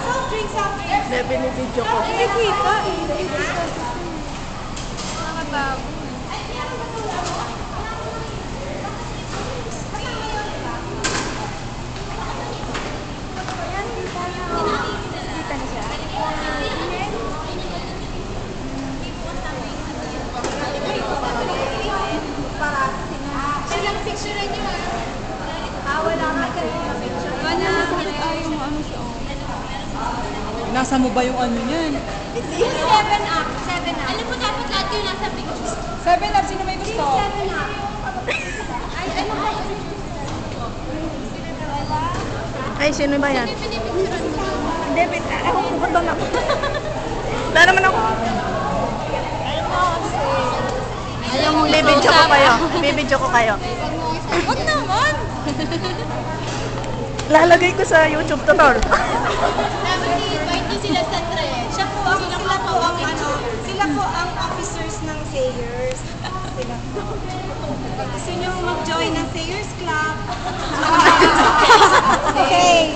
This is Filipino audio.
Soft drink, soft drink. Hindi, binibidyo ko. Hindi kita eh. Nakatabo. Kita na siya. Silang picture niyo ah. Wala nga kanina picture. Wala yung ano siya. Nasa mo ba yung ano niyan? 7 up. 7 up. Alam mo dapat lahat yung nasa picture. 7 up, sino may gusto? 7 up. Ay, ano ba? Ay, sino ba yan? Hindi, ako pupunta na ako. Wala naman ako. Ayaw mo Bibidyo ko kayo. Bibidyo ko kayo. Huwag naman! Lalagay ko sa YouTube to, tol. Dapat i-invite niyo sila sa trend. Sila po ang officers ng Sayers. Sila po. Pag gusto niyo mag-join ng Sayers Club. Say.